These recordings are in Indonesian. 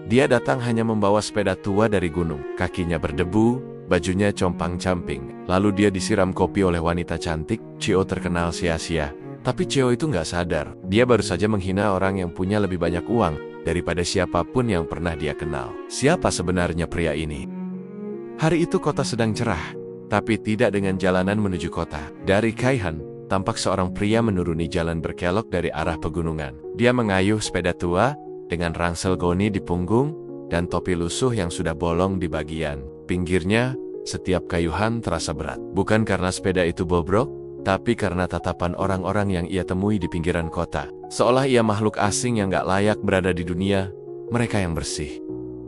Dia datang hanya membawa sepeda tua dari gunung. Kakinya berdebu, bajunya compang-camping. Lalu dia disiram kopi oleh wanita cantik. Chio terkenal sia-sia. Tapi Chio itu nggak sadar. Dia baru saja menghina orang yang punya lebih banyak uang daripada siapapun yang pernah dia kenal. Siapa sebenarnya pria ini? Hari itu kota sedang cerah, tapi tidak dengan jalanan menuju kota. Dari Kaihan, tampak seorang pria menuruni jalan berkelok dari arah pegunungan. Dia mengayuh sepeda tua dengan ransel goni di punggung dan topi lusuh yang sudah bolong di bagian pinggirnya. Setiap kayuhan terasa berat. Bukan karena sepeda itu bobrok, tapi karena tatapan orang-orang yang ia temui di pinggiran kota. Seolah ia makhluk asing yang gak layak berada di dunia mereka yang bersih.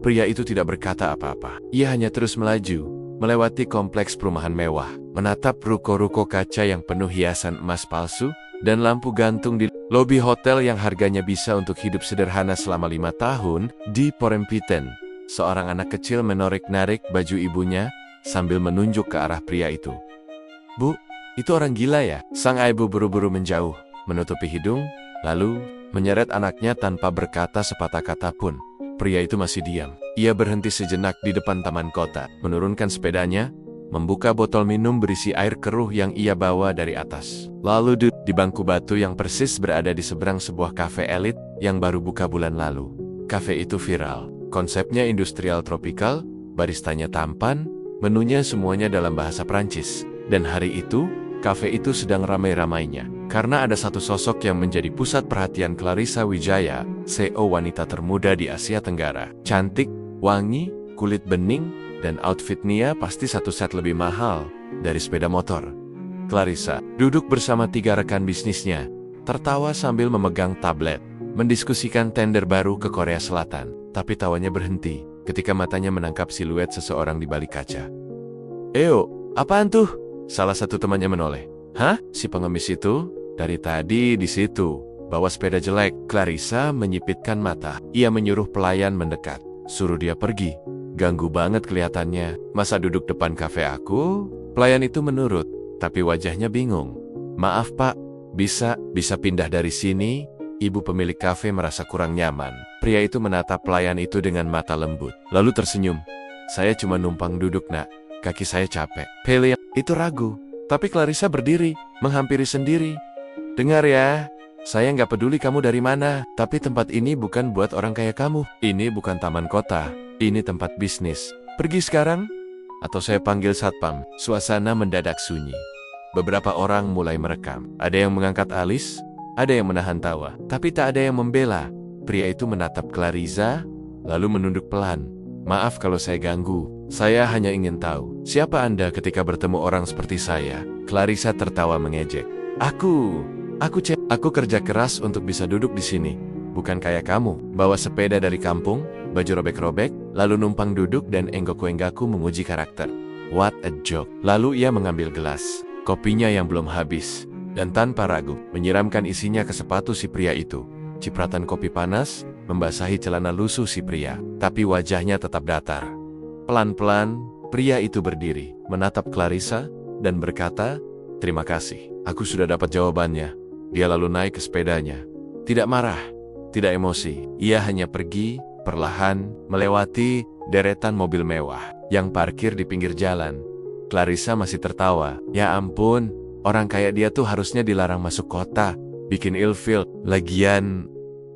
Pria itu tidak berkata apa-apa. Ia hanya terus melaju, melewati kompleks perumahan mewah, menatap ruko-ruko kaca yang penuh hiasan emas palsu, dan lampu gantung di lobi hotel yang harganya bisa untuk hidup sederhana selama 5 tahun. Di Porempiten, seorang anak kecil menarik-narik baju ibunya sambil menunjuk ke arah pria itu. "Bu, itu orang gila ya?" Sang ibu buru-buru menjauh, menutupi hidung, lalu menyeret anaknya tanpa berkata sepatah kata pun. Pria itu masih diam. Ia berhenti sejenak di depan taman kota, menurunkan sepedanya, membuka botol minum berisi air keruh yang ia bawa dari atas. Lalu duduk di bangku batu yang persis berada di seberang sebuah kafe elit yang baru buka bulan lalu. Kafe itu viral. Konsepnya industrial tropikal, baristanya tampan, menunya semuanya dalam bahasa Prancis. Dan hari itu, kafe itu sedang ramai-ramainya. Karena ada satu sosok yang menjadi pusat perhatian. Clarissa Wijaya, CEO wanita termuda di Asia Tenggara. Cantik, wangi, kulit bening, dan outfitnya pasti satu set lebih mahal dari sepeda motor. Clarissa duduk bersama 3 rekan bisnisnya, tertawa sambil memegang tablet, mendiskusikan tender baru ke Korea Selatan. Tapi tawanya berhenti ketika matanya menangkap siluet seseorang di balik kaca. "Eo, apaan tuh?" Salah satu temannya menoleh. "Hah? Si pengemis itu? Dari tadi di situ, bawa sepeda jelek." Clarissa menyipitkan mata. Ia menyuruh pelayan mendekat. "Suruh dia pergi. Ganggu banget kelihatannya. Masa duduk depan kafe aku?" Pelayan itu menurut, tapi wajahnya bingung. "Maaf pak, bisa pindah dari sini?" Ibu pemilik kafe merasa kurang nyaman. Pria itu menatap pelayan itu dengan mata lembut, lalu tersenyum. "Saya cuma numpang duduk nak, kaki saya capek." Pelayan itu ragu, tapi Clarissa berdiri, menghampiri sendiri. "Dengar ya, saya nggak peduli kamu dari mana, tapi tempat ini bukan buat orang kayak kamu. Ini bukan taman kota, ini tempat bisnis. Pergi sekarang, atau saya panggil satpam." Suasana mendadak sunyi. Beberapa orang mulai merekam. Ada yang mengangkat alis, ada yang menahan tawa, tapi tak ada yang membela. Pria itu menatap Clarissa, lalu menunduk pelan. "Maaf kalau saya ganggu. Saya hanya ingin tahu, siapa Anda ketika bertemu orang seperti saya?" Clarissa tertawa mengejek. Aku kerja keras untuk bisa duduk di sini. Bukan kayak kamu, bawa sepeda dari kampung, baju robek-robek, lalu numpang duduk dan enggak-enggakku menguji karakter." What a joke. Lalu ia mengambil gelas, kopinya yang belum habis, dan tanpa ragu, menyiramkan isinya ke sepatu si pria itu. Cipratan kopi panas membasahi celana lusuh si pria, tapi wajahnya tetap datar. Pelan-pelan, pria itu berdiri, menatap Clarissa, dan berkata, "Terima kasih, aku sudah dapat jawabannya." Dia lalu naik ke sepedanya. Tidak marah, tidak emosi. Ia hanya pergi, perlahan, melewati deretan mobil mewah yang parkir di pinggir jalan. Clarissa masih tertawa. Ya ampun, orang kayak dia tuh harusnya dilarang masuk kota. Bikin ilfil. Lagian,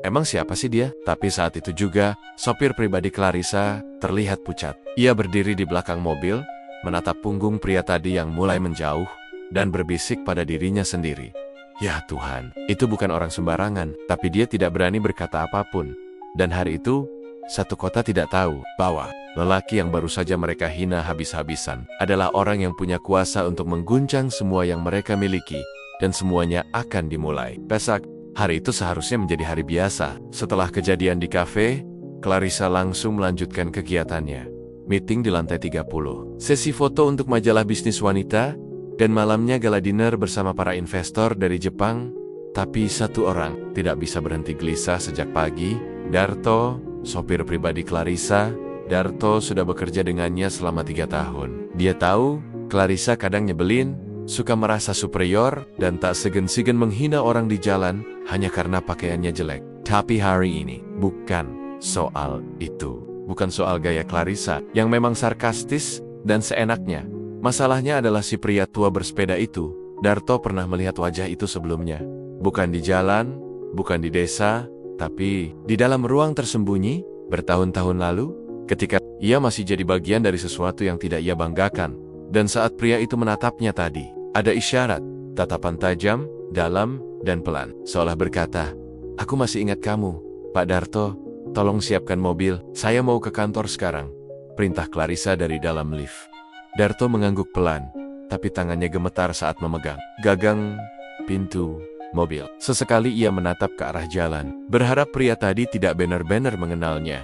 emang siapa sih dia? Tapi saat itu juga, sopir pribadi Clarissa terlihat pucat. Ia berdiri di belakang mobil, menatap punggung pria tadi yang mulai menjauh, dan berbisik pada dirinya sendiri. Ya Tuhan, itu bukan orang sembarangan, tapi dia tidak berani berkata apapun. Dan hari itu, satu kota tidak tahu bahwa lelaki yang baru saja mereka hina habis-habisan adalah orang yang punya kuasa untuk mengguncang semua yang mereka miliki, dan semuanya akan dimulai. Besok, hari itu seharusnya menjadi hari biasa. Setelah kejadian di kafe, Clarissa langsung melanjutkan kegiatannya. Meeting di lantai 30, sesi foto untuk majalah bisnis wanita, dan malamnya gala dinner bersama para investor dari Jepang. Tapi satu orang tidak bisa berhenti gelisah sejak pagi, Darto, sopir pribadi Clarissa. Darto sudah bekerja dengannya selama 3 tahun. Dia tahu, Clarissa kadang nyebelin, suka merasa superior, dan tak segan-segan menghina orang di jalan hanya karena pakaiannya jelek. Tapi hari ini, bukan. soal itu. Bukan soal gaya Clarissa yang memang sarkastis dan seenaknya. Masalahnya adalah si pria tua bersepeda itu. Darto pernah melihat wajah itu sebelumnya. Bukan di jalan, bukan di desa, tapi di dalam ruang tersembunyi bertahun-tahun lalu, ketika ia masih jadi bagian dari sesuatu yang tidak ia banggakan. Dan saat pria itu menatapnya tadi, ada isyarat, tatapan tajam, dalam, dan pelan, seolah berkata, "Aku masih ingat kamu, Pak Darto. Tolong siapkan mobil, saya mau ke kantor sekarang," perintah Clarissa dari dalam lift. Darto mengangguk pelan, tapi tangannya gemetar saat memegang gagang pintu mobil. Sesekali ia menatap ke arah jalan, berharap pria tadi tidak benar-benar mengenalnya.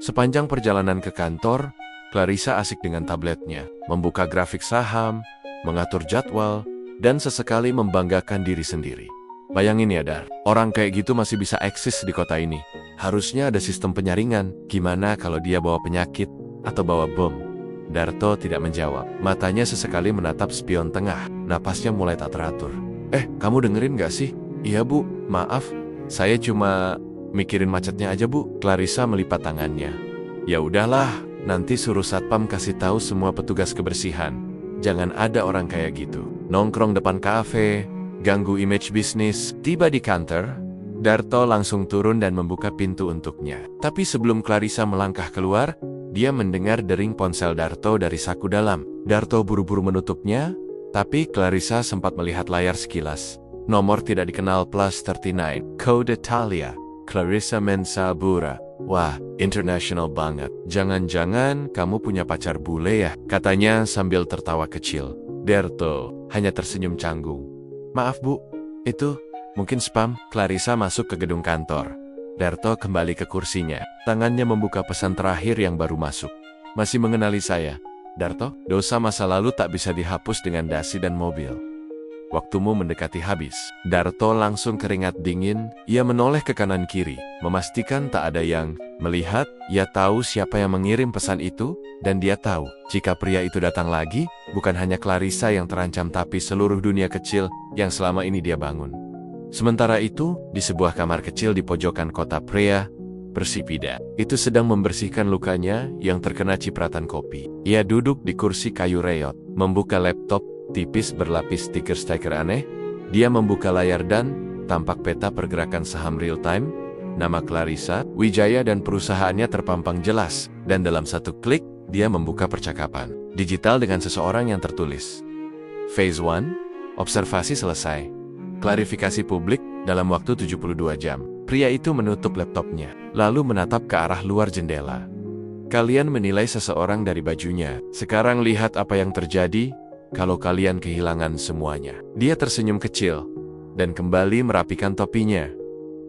Sepanjang perjalanan ke kantor, Clarissa asik dengan tabletnya, membuka grafik saham, mengatur jadwal, dan sesekali membanggakan diri sendiri. Bayangin ya Dar, orang kayak gitu masih bisa eksis di kota ini. Harusnya ada sistem penyaringan. Gimana kalau dia bawa penyakit atau bawa bom? Darto tidak menjawab. Matanya sesekali menatap spion tengah. Napasnya mulai tak teratur. Kamu dengerin gak sih? Iya bu, maaf. Saya cuma mikirin macetnya aja bu. Clarissa melipat tangannya. Ya udahlah, nanti suruh satpam kasih tahu semua petugas kebersihan. Jangan ada orang kayak gitu. Nongkrong depan kafe, ganggu image bisnis. Tiba di kantor, Darto langsung turun dan membuka pintu untuknya. Tapi sebelum Clarissa melangkah keluar, dia mendengar dering ponsel Darto dari saku dalam. Darto buru-buru menutupnya, tapi Clarissa sempat melihat layar sekilas. Nomor tidak dikenal +39, kode Thalia, Clarissa Mensabura. Wah, international banget. Jangan-jangan kamu punya pacar bule ya? Katanya sambil tertawa kecil. Darto hanya tersenyum canggung. Maaf bu, itu mungkin spam. Clarissa masuk ke gedung kantor. Darto kembali ke kursinya. Tangannya membuka pesan terakhir yang baru masuk. Masih mengenali saya, Darto? Dosa masa lalu tak bisa dihapus dengan dasi dan mobil. Waktumu mendekati habis. Darto langsung keringat dingin. Ia menoleh ke kanan kiri, memastikan tak ada yang melihat. Ia tahu siapa yang mengirim pesan itu, dan dia tahu jika pria itu datang lagi, bukan hanya Clarissa yang terancam tapi seluruh dunia kecil yang selama ini dia bangun. Sementara itu, di sebuah kamar kecil di pojokan kota, pria bersipida itu sedang membersihkan lukanya yang terkena cipratan kopi. Ia duduk di kursi kayu reot, membuka laptop tipis berlapis stiker-stiker aneh. Dia membuka layar dan tampak peta pergerakan saham real time. Nama Clarissa Wijaya dan perusahaannya terpampang jelas, dan dalam satu klik, dia membuka percakapan digital dengan seseorang yang tertulis. Phase 1, observasi selesai. Klarifikasi publik dalam waktu 72 jam. Pria itu menutup laptopnya, lalu menatap ke arah luar jendela. Kalian menilai seseorang dari bajunya. Sekarang lihat apa yang terjadi kalau kalian kehilangan semuanya. Dia tersenyum kecil dan kembali merapikan topinya.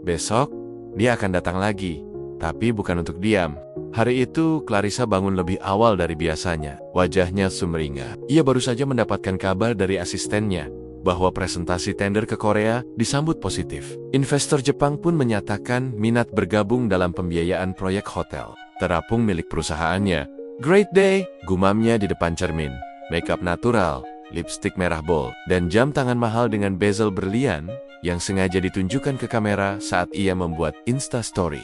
Besok, dia akan datang lagi, tapi bukan untuk diam. Hari itu, Clarissa bangun lebih awal dari biasanya. Wajahnya sumringah. Ia baru saja mendapatkan kabar dari asistennya bahwa presentasi tender ke Korea disambut positif. Investor Jepang pun menyatakan minat bergabung dalam pembiayaan proyek hotel terapung milik perusahaannya. Great day, gumamnya di depan cermin. Makeup natural, lipstik merah bold, dan jam tangan mahal dengan bezel berlian yang sengaja ditunjukkan ke kamera saat ia membuat Instastory.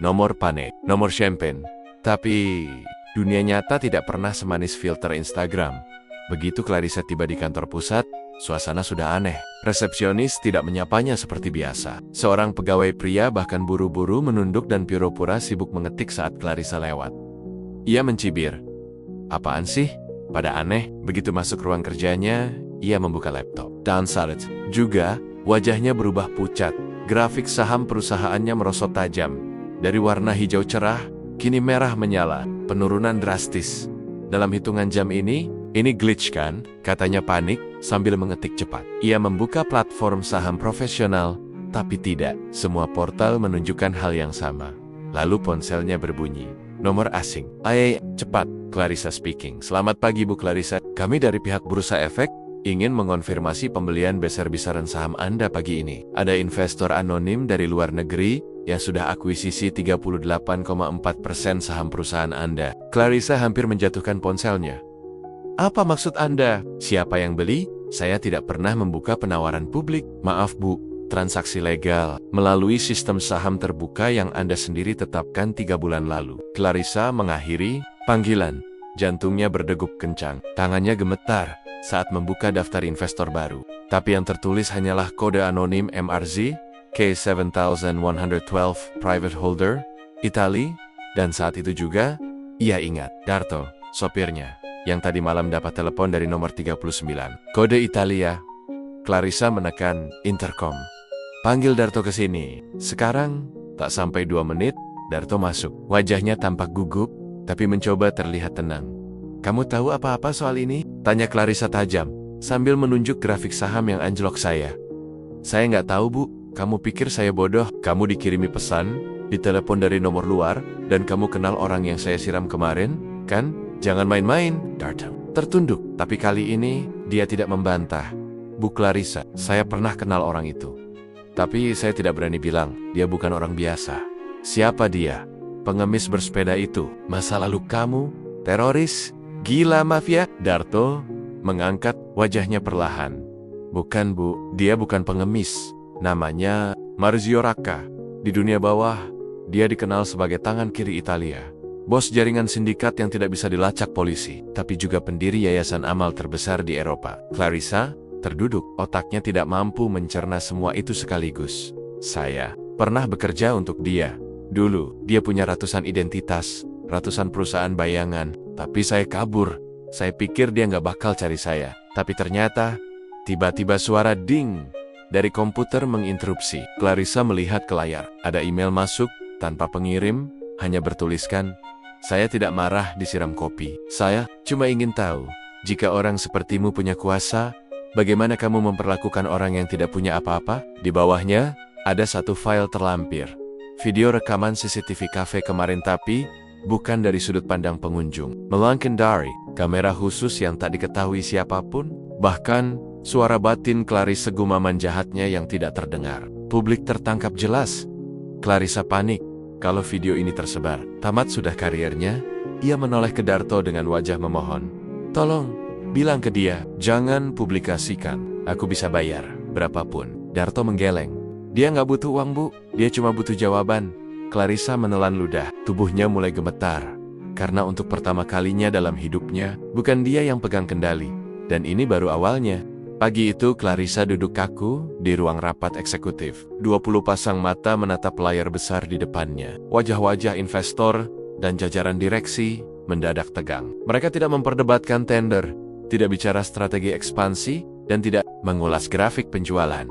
Nomor panek, nomor champagne. Tapi dunia nyata tidak pernah semanis filter Instagram. Begitu Clarissa tiba di kantor pusat, suasana sudah aneh. Resepsionis tidak menyapanya seperti biasa. Seorang pegawai pria bahkan buru-buru menunduk dan pura-pura sibuk mengetik saat Clarissa lewat. Ia mencibir. Apaan sih? Pada aneh. Begitu masuk ruang kerjanya, ia membuka laptop. Downside juga, wajahnya berubah pucat. Grafik saham perusahaannya merosot tajam. Dari warna hijau cerah, kini merah menyala. Penurunan drastis. Dalam hitungan jam ini glitch kan? Katanya panik sambil mengetik cepat. Ia membuka platform saham profesional, tapi tidak. Semua portal menunjukkan hal yang sama. Lalu ponselnya berbunyi. Nomor asing. Cepat. Clarissa speaking. Selamat pagi Bu Clarissa. Kami dari pihak Bursa Efek ingin mengonfirmasi pembelian besar-besaran saham Anda pagi ini. Ada investor anonim dari luar negeri yang sudah akuisisi 38,4% saham perusahaan Anda. Clarissa hampir menjatuhkan ponselnya. Apa maksud Anda? Siapa yang beli? Saya tidak pernah membuka penawaran publik. Maaf Bu, transaksi legal melalui sistem saham terbuka yang Anda sendiri tetapkan 3 bulan lalu. Clarissa mengakhiri panggilan. Jantungnya berdegup kencang, tangannya gemetar saat membuka daftar investor baru. Tapi yang tertulis hanyalah kode anonim MRZ, K7112 Private Holder, Itali, dan saat itu juga, ia ingat, Darto, sopirnya, yang tadi malam dapat telepon dari nomor 39. Kode Italia. Clarissa menekan intercom. Panggil Darto ke sini. Sekarang, tak sampai 2 menit, Darto masuk. Wajahnya tampak gugup, tapi mencoba terlihat tenang. Kamu tahu apa-apa soal ini? Tanya Clarissa tajam, sambil menunjuk grafik saham yang anjlok saya. Saya nggak tahu, Bu. Kamu pikir saya bodoh? Kamu dikirimi pesan, ditelepon dari nomor luar, dan kamu kenal orang yang saya siram kemarin, kan? Jangan main-main, Darto tertunduk. Tapi kali ini, dia tidak membantah. Bu Clarissa, saya pernah kenal orang itu. Tapi saya tidak berani bilang, dia bukan orang biasa. Siapa dia? Pengemis bersepeda itu. Masa lalu kamu? Teroris? Gila mafia? Darto mengangkat wajahnya perlahan. Bukan, Bu, dia bukan pengemis. Namanya Marzio Racca. Di dunia bawah, dia dikenal sebagai tangan kiri Italia. Bos jaringan sindikat yang tidak bisa dilacak polisi, tapi juga pendiri yayasan amal terbesar di Eropa. Clarissa terduduk, otaknya tidak mampu mencerna semua itu sekaligus. Saya pernah bekerja untuk dia. Dulu, dia punya ratusan identitas, ratusan perusahaan bayangan, tapi saya kabur. Saya pikir dia nggak bakal cari saya. Tapi ternyata, tiba-tiba suara ding dari komputer menginterupsi. Clarissa melihat ke layar. Ada email masuk, tanpa pengirim, hanya bertuliskan, saya tidak marah disiram kopi. Saya cuma ingin tahu, jika orang sepertimu punya kuasa, bagaimana kamu memperlakukan orang yang tidak punya apa-apa? Di bawahnya, ada satu file terlampir. Video rekaman CCTV cafe kemarin tapi, bukan dari sudut pandang pengunjung. Melainkan dari kamera khusus yang tak diketahui siapapun. Bahkan, suara batin Clarissa gumaman jahatnya yang tidak terdengar. Publik tertangkap jelas. Clarissa panik. Kalau video ini tersebar, tamat sudah karirnya. Ia menoleh ke Darto dengan wajah memohon. Tolong, bilang ke dia, jangan publikasikan. Aku bisa bayar, berapapun. Darto menggeleng. Dia nggak butuh uang, Bu. Dia cuma butuh jawaban. Clarissa menelan ludah. Tubuhnya mulai gemetar. Karena untuk pertama kalinya dalam hidupnya, bukan dia yang pegang kendali. Dan ini baru awalnya. Pagi itu Clarissa duduk kaku di ruang rapat eksekutif. 20 pasang mata menatap layar besar di depannya. Wajah-wajah investor dan jajaran direksi mendadak tegang. Mereka tidak memperdebatkan tender, tidak bicara strategi ekspansi, dan tidak mengulas grafik penjualan.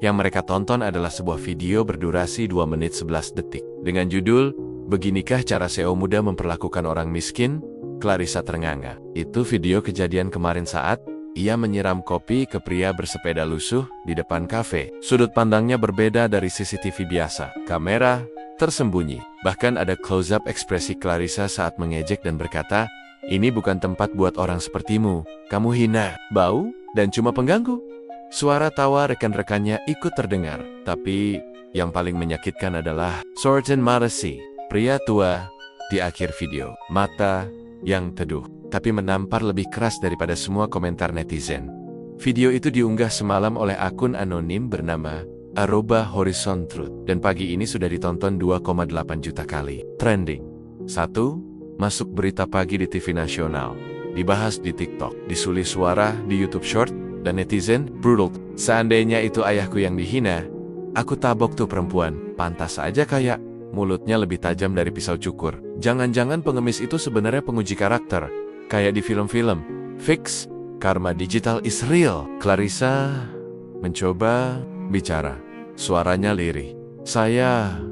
Yang mereka tonton adalah sebuah video berdurasi 2 menit 11 detik. Dengan judul, Beginikah Cara CEO Muda Memperlakukan Orang Miskin? Clarissa ternganga. Itu video kejadian kemarin saat ia menyiram kopi ke pria bersepeda lusuh di depan kafe. Sudut pandangnya berbeda dari CCTV biasa. Kamera tersembunyi. Bahkan ada close-up ekspresi Clarissa saat mengejek dan berkata, ini bukan tempat buat orang sepertimu. Kamu hina, bau, dan cuma pengganggu. Suara tawa rekan-rekannya ikut terdengar. Tapi yang paling menyakitkan adalah Sorten Marasi, pria tua di akhir video. Mata yang teduh, tapi menampar lebih keras daripada semua komentar netizen. Video itu diunggah semalam oleh akun anonim bernama @HorizonTruth dan pagi ini sudah ditonton 2,8 juta kali. Trending 1. Masuk berita pagi di TV nasional. Dibahas di TikTok, disulis suara di YouTube Short, dan netizen brutal. Seandainya itu ayahku yang dihina, aku tabok tuh perempuan. Pantas aja kayak mulutnya lebih tajam dari pisau cukur. Jangan-jangan pengemis itu sebenarnya penguji karakter. Kayak di film-film. Fix, karma digital is real. Clarissa mencoba bicara. Suaranya lirih. Saya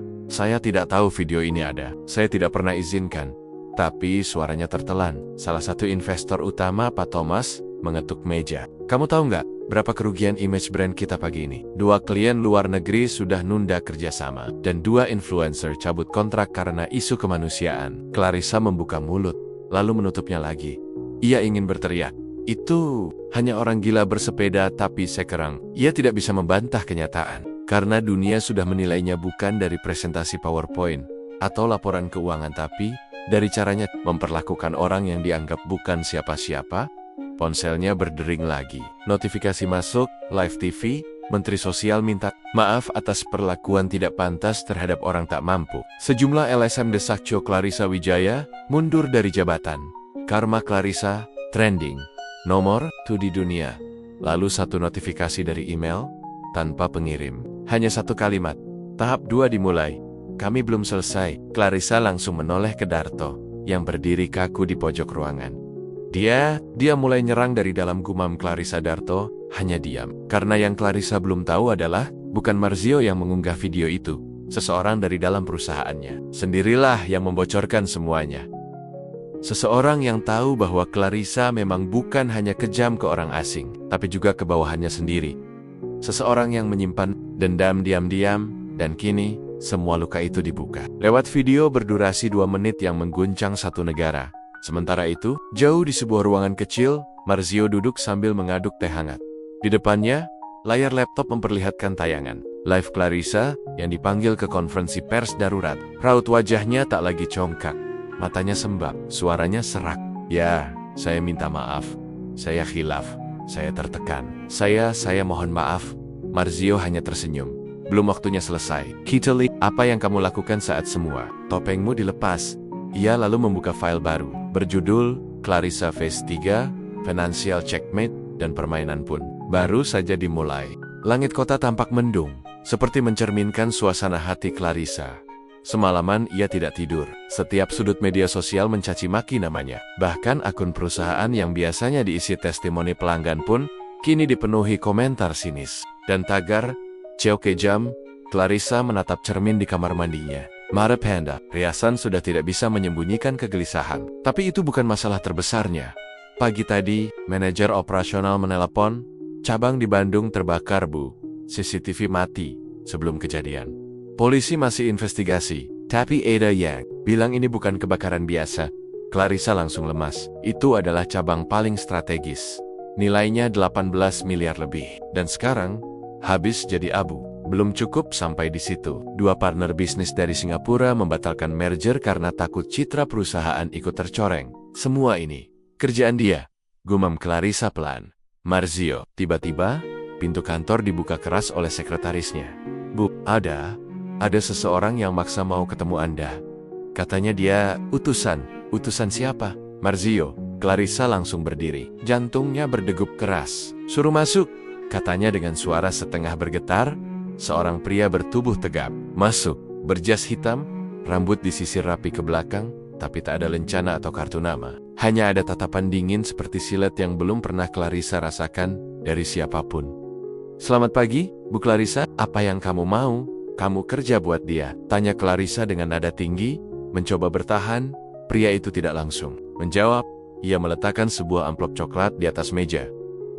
tidak tahu video ini ada. Saya tidak pernah izinkan. Tapi suaranya tertelan. Salah satu investor utama, Pak Thomas, mengetuk meja. Kamu tahu nggak berapa kerugian image brand kita pagi ini? 2 klien luar negeri sudah nunda kerjasama. Dan 2 influencer cabut kontrak karena isu kemanusiaan. Clarissa membuka mulut, lalu menutupnya lagi. Ia ingin berteriak. Itu hanya orang gila bersepeda tapi sekarang. Ia tidak bisa membantah kenyataan. Karena dunia sudah menilainya bukan dari presentasi PowerPoint atau laporan keuangan tapi dari caranya memperlakukan orang yang dianggap bukan siapa-siapa. Ponselnya berdering lagi. Notifikasi masuk, live TV, Menteri Sosial minta maaf atas perlakuan tidak pantas terhadap orang tak mampu. Sejumlah LSM desak Cho Clarissa Wijaya mundur dari jabatan. Karma Clarissa trending nomor 1 di dunia. Lalu satu notifikasi dari email tanpa pengirim. Hanya satu kalimat. Tahap 2 dimulai. Kami belum selesai. Clarissa langsung menoleh ke Darto yang berdiri kaku di pojok ruangan. Dia mulai nyerang dari dalam, gumam Clarissa. Darto hanya diam. Karena yang Clarissa belum tahu adalah bukan Marzio yang mengunggah video itu. Seseorang dari dalam perusahaannya. Sendirilah yang membocorkan semuanya. Seseorang yang tahu bahwa Clarissa memang bukan hanya kejam ke orang asing, tapi juga ke bawahannya sendiri. Seseorang yang menyimpan dendam diam-diam, dan kini semua luka itu dibuka. Lewat video berdurasi 2 menit yang mengguncang satu negara. Sementara itu, jauh di sebuah ruangan kecil, Marzio duduk sambil mengaduk teh hangat. Di depannya, layar laptop memperlihatkan tayangan live Clarissa yang dipanggil ke konferensi pers darurat. Raut wajahnya tak lagi congkak, matanya sembab, suaranya serak. Ya, saya minta maaf. Saya khilaf. Saya tertekan. Saya mohon maaf. Marzio hanya tersenyum. Belum waktunya selesai. Kitali, apa yang kamu lakukan saat semua topengmu dilepas? Ia lalu membuka file baru, berjudul Clarissa Phase 3, Financial Checkmate, dan permainan pun baru saja dimulai. Langit kota tampak mendung, seperti mencerminkan suasana hati Clarissa. Semalaman ia tidak tidur. Setiap sudut media sosial mencaci maki namanya. Bahkan akun perusahaan yang biasanya diisi testimoni pelanggan pun kini dipenuhi komentar sinis dan tagar "Ceo kejam." Clarissa menatap cermin di kamar mandinya. Mata panda, riasan sudah tidak bisa menyembunyikan kegelisahan. Tapi itu bukan masalah terbesarnya. Pagi tadi, manajer operasional menelepon, cabang di Bandung terbakar, Bu. CCTV mati sebelum kejadian. Polisi masih investigasi, tapi Ada Yang bilang ini bukan kebakaran biasa. Clarissa langsung lemas. Itu adalah cabang paling strategis. Nilainya 18 miliar lebih. Dan sekarang, habis jadi abu. Belum cukup sampai di situ. 2 partner bisnis dari Singapura membatalkan merger karena takut citra perusahaan ikut tercoreng. Semua ini kerjaan dia, gumam Clarissa pelan. Marzio, tiba-tiba, pintu kantor dibuka keras oleh sekretarisnya. Bu, ada seseorang yang maksa mau ketemu Anda. Katanya dia utusan. Utusan siapa? Marzio. Clarissa langsung berdiri. Jantungnya berdegup keras. Suruh masuk, katanya dengan suara setengah bergetar. Seorang pria bertubuh tegap. Masuk, berjas hitam, rambut disisir rapi ke belakang, tapi tak ada lencana atau kartu nama. Hanya ada tatapan dingin seperti silet yang belum pernah Clarissa rasakan dari siapapun. Selamat pagi, Bu Clarissa. Apa yang kamu mau? Kamu kerja buat dia? Tanya Clarissa dengan nada tinggi. Mencoba bertahan, pria itu tidak langsung menjawab. Ia meletakkan sebuah amplop coklat di atas meja.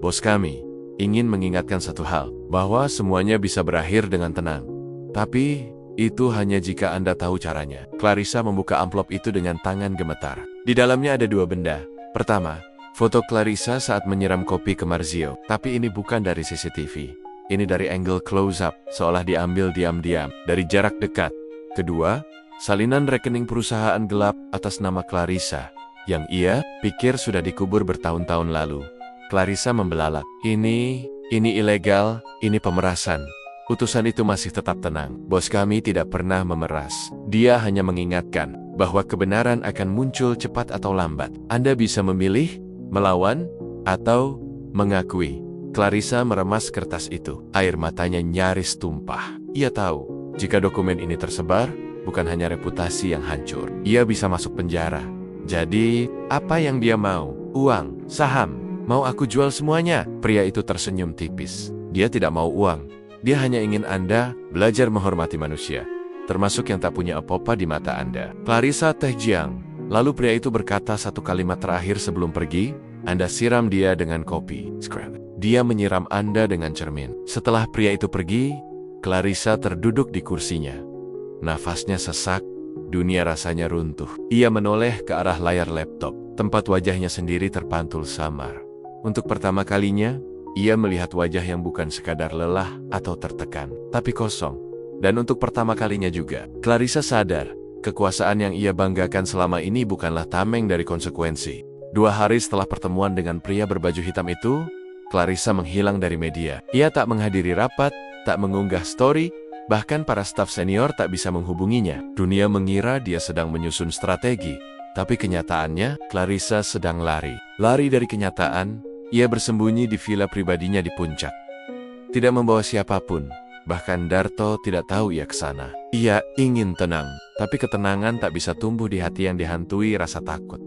Bos kami ingin mengingatkan satu hal, bahwa semuanya bisa berakhir dengan tenang. Tapi, itu hanya jika Anda tahu caranya. Clarissa membuka amplop itu dengan tangan gemetar. Di dalamnya ada 2 benda. Pertama, foto Clarissa saat menyiram kopi ke Marzio. Tapi ini bukan dari CCTV. Ini dari angle close-up, seolah diambil diam-diam, dari jarak dekat. Kedua, salinan rekening perusahaan gelap atas nama Clarissa, yang ia pikir sudah dikubur bertahun-tahun lalu. Clarissa membelalak. Ini ilegal, ini pemerasan. Utusan itu masih tetap tenang. Bos kami tidak pernah memeras. Dia hanya mengingatkan bahwa kebenaran akan muncul cepat atau lambat. Anda bisa memilih, melawan, atau mengakui. Clarissa meremas kertas itu. Air matanya nyaris tumpah. Ia tahu, jika dokumen ini tersebar, bukan hanya reputasi yang hancur. Ia bisa masuk penjara. Jadi, apa yang dia mau? Uang, saham. Mau aku jual semuanya? Pria itu tersenyum tipis. Dia tidak mau uang. Dia hanya ingin Anda belajar menghormati manusia, termasuk yang tak punya apa-apa di mata Anda. Clarissa teh jiang. Lalu pria itu berkata satu kalimat terakhir sebelum pergi. Anda siram dia dengan kopi. Dia menyiram Anda dengan cermin. Setelah pria itu pergi, Clarissa terduduk di kursinya. Nafasnya sesak, dunia rasanya runtuh. Ia menoleh ke arah layar laptop. Tempat wajahnya sendiri terpantul samar. Untuk pertama kalinya, ia melihat wajah yang bukan sekadar lelah atau tertekan, tapi kosong. Dan untuk pertama kalinya juga, Clarissa sadar, kekuasaan yang ia banggakan selama ini bukanlah tameng dari konsekuensi. 2 hari setelah pertemuan dengan pria berbaju hitam itu, Clarissa menghilang dari media. Ia tak menghadiri rapat, tak mengunggah story, bahkan para staf senior tak bisa menghubunginya. Dunia mengira dia sedang menyusun strategi, tapi kenyataannya Clarissa sedang lari. Lari dari kenyataan, ia bersembunyi di villa pribadinya di puncak. Tidak membawa siapapun, bahkan Darto tidak tahu ia ke sana. Ia ingin tenang, tapi ketenangan tak bisa tumbuh di hati yang dihantui rasa takut.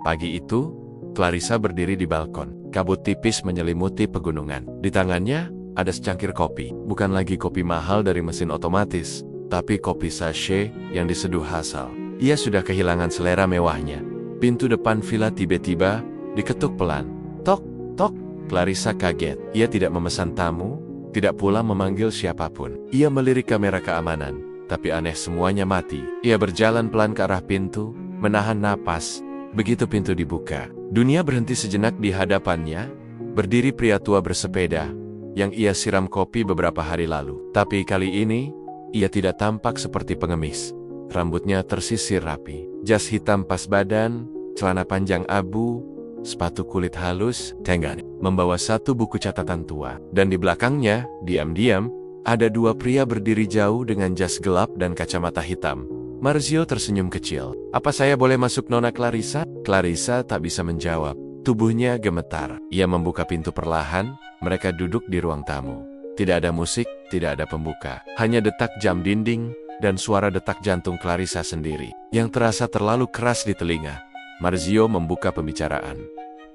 Pagi itu, Clarissa berdiri di balkon. Kabut tipis menyelimuti pegunungan. Di tangannya, ada secangkir kopi. Bukan lagi kopi mahal dari mesin otomatis, tapi kopi sachet yang diseduh Hasal. Ia sudah kehilangan selera mewahnya. Pintu depan villa tiba-tiba diketuk pelan. Tok, tok. Clarissa kaget. Ia tidak memesan tamu, tidak pula memanggil siapapun. Ia melirik kamera keamanan, tapi aneh semuanya mati. Ia berjalan pelan ke arah pintu, menahan napas. Begitu pintu dibuka, dunia berhenti sejenak di hadapannya. Berdiri pria tua bersepeda, yang ia siram kopi beberapa hari lalu. Tapi kali ini, ia tidak tampak seperti pengemis. Rambutnya tersisir rapi, jas hitam pas badan, celana panjang abu, sepatu kulit halus, tenggan, membawa satu buku catatan tua. Dan di belakangnya, diam-diam, ada dua pria berdiri jauh dengan jas gelap dan kacamata hitam. Marzio tersenyum kecil. Apa saya boleh masuk, Nona Clarissa? Clarissa tak bisa menjawab. Tubuhnya gemetar. Ia membuka pintu perlahan, mereka duduk di ruang tamu. Tidak ada musik, tidak ada pembuka. Hanya detak jam dinding, dan suara detak jantung Clarissa sendiri, yang terasa terlalu keras di telinga. Marzio membuka pembicaraan.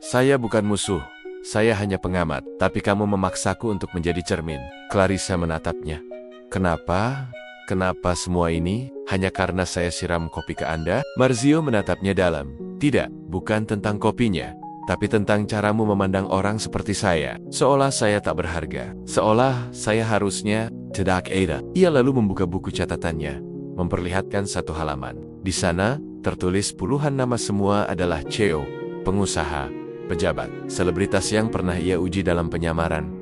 Saya bukan musuh, saya hanya pengamat, tapi kamu memaksaku untuk menjadi cermin. Clarissa menatapnya. Kenapa? Kenapa semua ini? Hanya karena saya siram kopi ke Anda? Marzio menatapnya dalam. Tidak, bukan tentang kopinya, tapi tentang caramu memandang orang seperti saya. Seolah saya tak berharga. Seolah saya harusnya tidak ada. Ia lalu membuka buku catatannya, memperlihatkan satu halaman. Di sana, tertulis puluhan nama, semua adalah CEO, pengusaha, pejabat, selebritas yang pernah ia uji dalam penyamaran.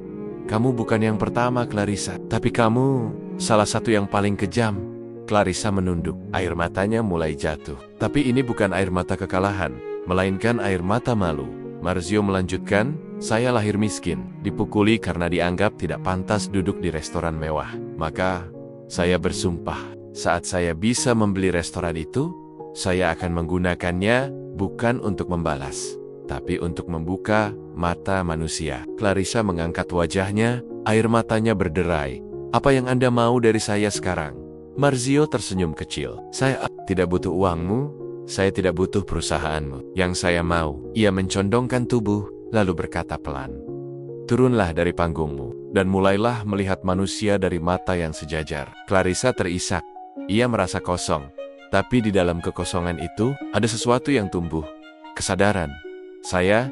Kamu bukan yang pertama, Clarissa, tapi kamu salah satu yang paling kejam. Clarissa menunduk, air matanya mulai jatuh. Tapi ini bukan air mata kekalahan, melainkan air mata malu. Marzio melanjutkan, saya lahir miskin, dipukuli karena dianggap tidak pantas duduk di restoran mewah. Maka, saya bersumpah, saat saya bisa membeli restoran itu, saya akan menggunakannya bukan untuk membalas, tapi untuk membuka mata manusia. Clarissa mengangkat wajahnya, air matanya berderai. Apa yang Anda mau dari saya sekarang? Marzio tersenyum kecil. Saya tidak butuh uangmu, saya tidak butuh perusahaanmu. Yang saya mau, ia mencondongkan tubuh, lalu berkata pelan. Turunlah dari panggungmu, dan mulailah melihat manusia dari mata yang sejajar. Clarissa terisak. Ia merasa kosong. Tapi di dalam kekosongan itu, ada sesuatu yang tumbuh. Kesadaran. Saya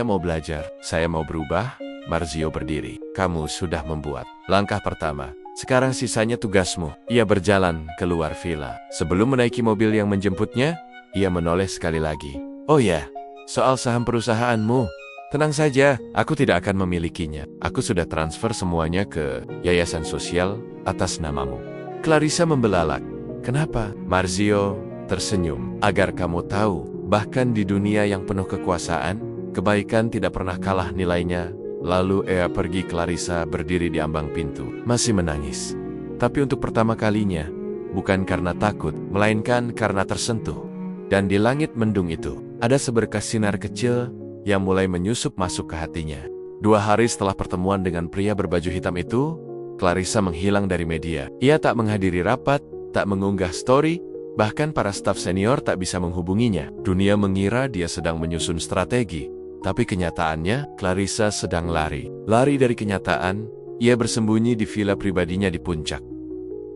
mau belajar, saya mau berubah. Marzio berdiri. Kamu sudah membuat langkah pertama. Sekarang sisanya tugasmu. Ia berjalan keluar villa. Sebelum menaiki mobil yang menjemputnya, ia menoleh sekali lagi. Oh ya, soal saham perusahaanmu. Tenang saja, aku tidak akan memilikinya. Aku sudah transfer semuanya ke yayasan sosial atas namamu. Clarissa membelalak. Kenapa? Marzio tersenyum. Agar kamu tahu, bahkan di dunia yang penuh kekuasaan, kebaikan tidak pernah kalah nilainya. Lalu ia pergi. Clarissa berdiri di ambang pintu, masih menangis. Tapi untuk pertama kalinya, bukan karena takut, melainkan karena tersentuh. Dan di langit mendung itu, ada seberkas sinar kecil yang mulai menyusup masuk ke hatinya. 2 hari setelah pertemuan dengan pria berbaju hitam itu, Clarissa menghilang dari media. Ia tak menghadiri rapat, tak mengunggah story, bahkan para staf senior tak bisa menghubunginya. Dunia mengira dia sedang menyusun strategi. Tapi kenyataannya, Clarissa sedang lari. Lari dari kenyataan, ia bersembunyi di villa pribadinya di puncak.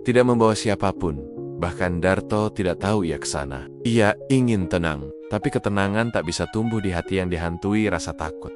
Tidak membawa siapapun, bahkan Darto tidak tahu ia ke sana. Ia ingin tenang, tapi ketenangan tak bisa tumbuh di hati yang dihantui rasa takut.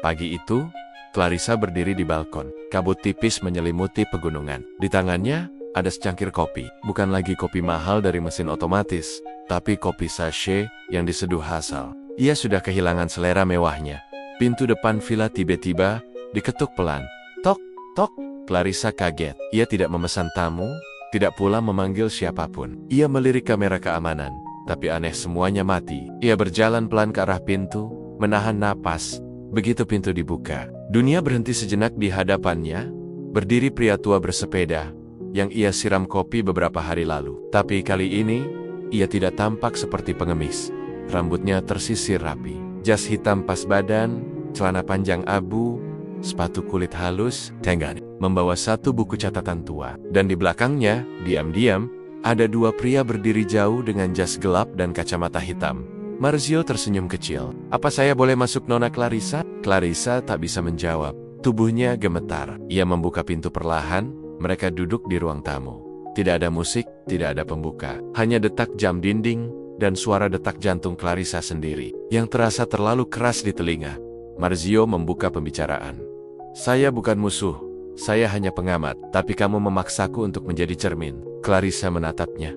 Pagi itu, Clarissa berdiri di balkon. Kabut tipis menyelimuti pegunungan. Di tangannya, ada secangkir kopi. Bukan lagi kopi mahal dari mesin otomatis, tapi kopi sachet yang diseduh Hasal. Ia sudah kehilangan selera mewahnya. Pintu depan villa tiba-tiba diketuk pelan. Tok, tok. Clarissa kaget. Ia tidak memesan tamu, tidak pula memanggil siapapun. Ia melirik kamera keamanan, tapi aneh semuanya mati. Ia berjalan pelan ke arah pintu, menahan napas. Begitu pintu dibuka, Dunia berhenti sejenak di hadapannya. Berdiri pria tua bersepeda, yang ia siram kopi beberapa hari lalu. Tapi kali ini, ia tidak tampak seperti pengemis. Rambutnya tersisir rapi, jas hitam pas badan, celana panjang abu, sepatu kulit halus, tenggan, membawa satu buku catatan tua. Dan di belakangnya, diam-diam, ada dua pria berdiri jauh dengan jas gelap dan kacamata hitam. Marzio tersenyum kecil. "Apa saya boleh masuk, Nona Clarissa?" Clarissa tak bisa menjawab. Tubuhnya gemetar. Ia membuka pintu perlahan. Mereka duduk di ruang tamu. Tidak ada musik, tidak ada pembuka. Hanya detak jam dinding dan suara detak jantung Clarissa sendiri, yang terasa terlalu keras di telinga. Marzio membuka pembicaraan. "Saya bukan musuh. Saya hanya pengamat. Tapi kamu memaksaku untuk menjadi cermin." Clarissa menatapnya.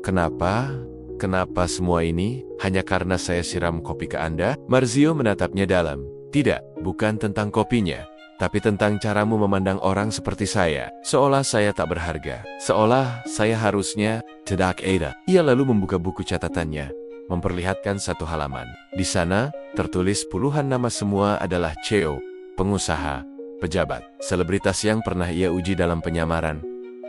"Kenapa? Kenapa semua ini? Hanya karena saya siram kopi ke Anda?" Marzio menatapnya dalam. "Tidak, bukan tentang kopinya. Tapi tentang caramu memandang orang seperti saya. Seolah saya tak berharga. Seolah saya harusnya tidak ada." Ia lalu membuka buku catatannya, memperlihatkan satu halaman. Di sana, tertulis puluhan nama, semua adalah CEO, pengusaha, pejabat, selebritas yang pernah ia uji dalam penyamaran.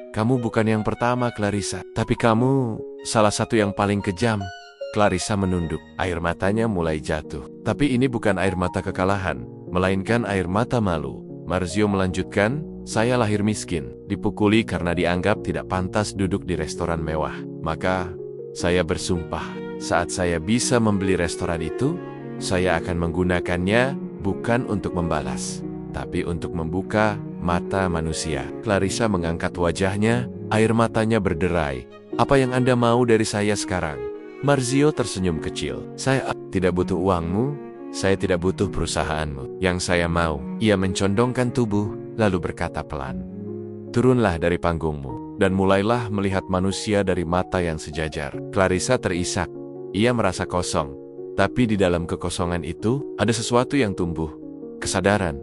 "Kamu bukan yang pertama, Clarissa. Tapi kamu salah satu yang paling kejam." Clarissa menunduk. Air matanya mulai jatuh. Tapi ini bukan air mata kekalahan, melainkan air mata malu. Marzio melanjutkan, "Saya lahir miskin, dipukuli karena dianggap tidak pantas duduk di restoran mewah. Maka, saya bersumpah, saat saya bisa membeli restoran itu, saya akan menggunakannya bukan untuk membalas, tapi untuk membuka mata manusia." Clarissa mengangkat wajahnya, air matanya berderai. "Apa yang Anda mau dari saya sekarang?" Marzio tersenyum kecil. "Saya tidak butuh uangmu, saya tidak butuh perusahaanmu. Yang saya mau," ia mencondongkan tubuh, lalu berkata pelan, "Turunlah dari panggungmu, dan mulailah melihat manusia dari mata yang sejajar." Clarissa terisak. Ia merasa kosong. Tapi di dalam kekosongan itu, ada sesuatu yang tumbuh. Kesadaran.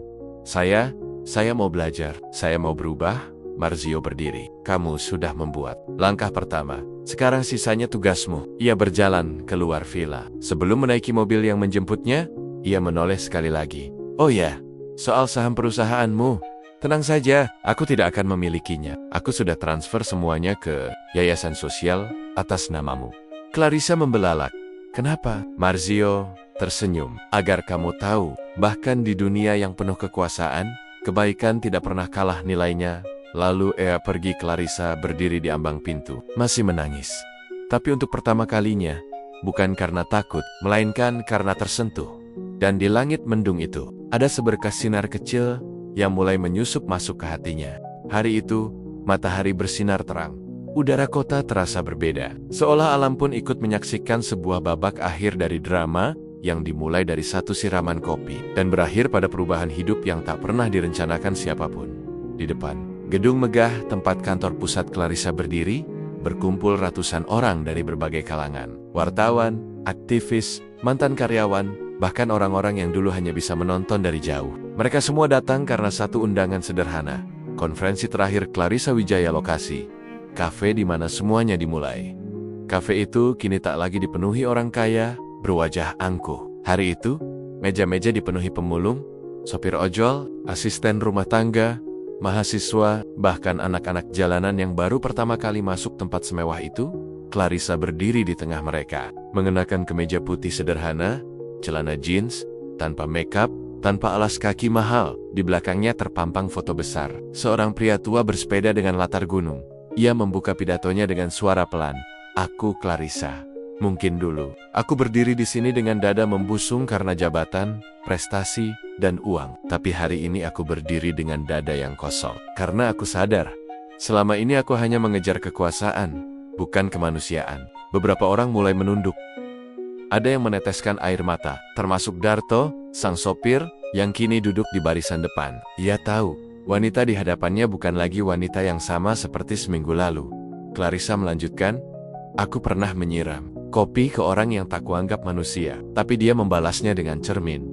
Saya mau belajar. Saya mau berubah." Marzio berdiri. "Kamu sudah membuat langkah pertama. Sekarang sisanya tugasmu." Ia berjalan keluar villa. Sebelum menaiki mobil yang menjemputnya, ia menoleh sekali lagi. "Oh ya, soal saham perusahaanmu. Tenang saja, aku tidak akan memilikinya. Aku sudah transfer semuanya ke yayasan sosial atas namamu." Clarissa membelalak. "Kenapa?" Marzio tersenyum. "Agar kamu tahu, bahkan di dunia yang penuh kekuasaan, kebaikan tidak pernah kalah nilainya." Lalu ia pergi. Clarissa berdiri di ambang pintu, masih menangis. Tapi untuk pertama kalinya, bukan karena takut, melainkan karena tersentuh. Dan di langit mendung itu, ada seberkas sinar kecil yang mulai menyusup masuk ke hatinya. Hari itu, matahari bersinar terang. Udara kota terasa berbeda. Seolah alam pun ikut menyaksikan sebuah babak akhir dari drama yang dimulai dari satu siraman kopi dan berakhir pada perubahan hidup yang tak pernah direncanakan siapapun. Di depan gedung megah tempat kantor pusat Clarissa berdiri, berkumpul ratusan orang dari berbagai kalangan. Wartawan, aktivis, mantan karyawan, bahkan orang-orang yang dulu hanya bisa menonton dari jauh. Mereka semua datang karena satu undangan sederhana. Konferensi terakhir Clarissa Wijaya Lokasi. Kafe di mana semuanya dimulai. Kafe itu kini tak lagi dipenuhi orang kaya, berwajah angkuh. Hari itu, meja-meja dipenuhi pemulung, sopir ojol, asisten rumah tangga, mahasiswa, bahkan anak-anak jalanan yang baru pertama kali masuk tempat semewah itu. Clarissa berdiri di tengah mereka, mengenakan kemeja putih sederhana, celana jeans, tanpa makeup, tanpa alas kaki mahal. Di belakangnya terpampang foto besar seorang pria tua bersepeda dengan latar gunung. Ia membuka pidatonya dengan suara pelan. "Aku Clarissa. Mungkin dulu aku berdiri di sini dengan dada membusung karena jabatan, prestasi, dan uang. Tapi hari ini aku berdiri dengan dada yang kosong. Karena aku sadar, selama ini aku hanya mengejar kekuasaan, bukan kemanusiaan." Beberapa orang mulai menunduk. Ada yang meneteskan air mata, termasuk Darto, sang sopir, yang kini duduk di barisan depan. Ia tahu, wanita di hadapannya bukan lagi wanita yang sama seperti seminggu lalu. Clarissa melanjutkan, "Aku pernah menyiram kopi ke orang yang tak kuanggap manusia, tapi dia membalasnya dengan cermin.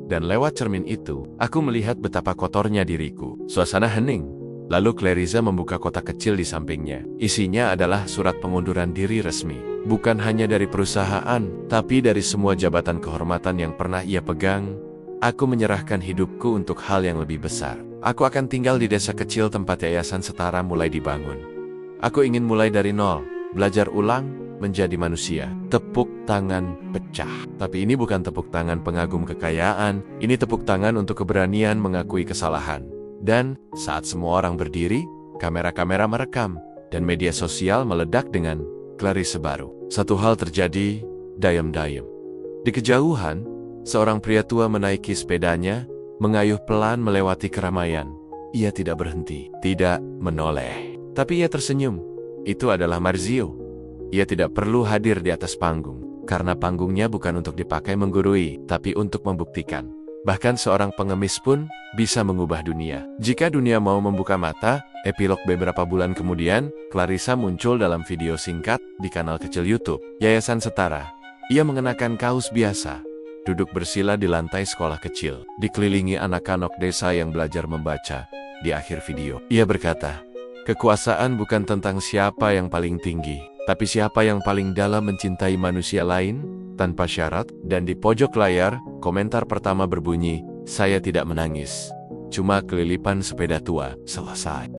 Dan lewat cermin itu, aku melihat betapa kotornya diriku." Suasana hening. Lalu Clarissa membuka kotak kecil di sampingnya. Isinya adalah surat pengunduran diri resmi. Bukan hanya dari perusahaan, tapi dari semua jabatan kehormatan yang pernah ia pegang, Aku menyerahkan hidupku untuk hal yang lebih besar. Aku akan tinggal di desa kecil tempat yayasan setara mulai dibangun. Aku ingin mulai dari nol, belajar ulang, menjadi manusia. Tepuk tangan pecah. Tapi ini bukan tepuk tangan pengagum kekayaan, ini tepuk tangan untuk keberanian mengakui kesalahan. Dan saat semua orang berdiri, kamera-kamera merekam, dan media sosial meledak dengan Clarissa baru. Satu hal terjadi, dayem-dayem. Di kejauhan, seorang pria tua menaiki sepedanya, mengayuh pelan melewati keramaian. Ia tidak berhenti, tidak menoleh. Tapi ia tersenyum. Itu adalah Marzio. Ia tidak perlu hadir di atas panggung, karena panggungnya bukan untuk dipakai menggurui, tapi untuk membuktikan. Bahkan seorang pengemis pun bisa mengubah dunia. Jika dunia mau membuka mata, epilog beberapa bulan kemudian, Clarissa muncul dalam video singkat di kanal kecil YouTube, Yayasan Setara. Ia mengenakan kaos biasa, duduk bersila di lantai sekolah kecil, dikelilingi anak-anak desa yang belajar membaca. Di akhir video, ia berkata, "Kekuasaan bukan tentang siapa yang paling tinggi, tapi siapa yang paling dalam mencintai manusia lain, tanpa syarat." Dan di pojok layar, komentar pertama berbunyi, "Saya tidak menangis, cuma kelilipan sepeda tua." Selesai.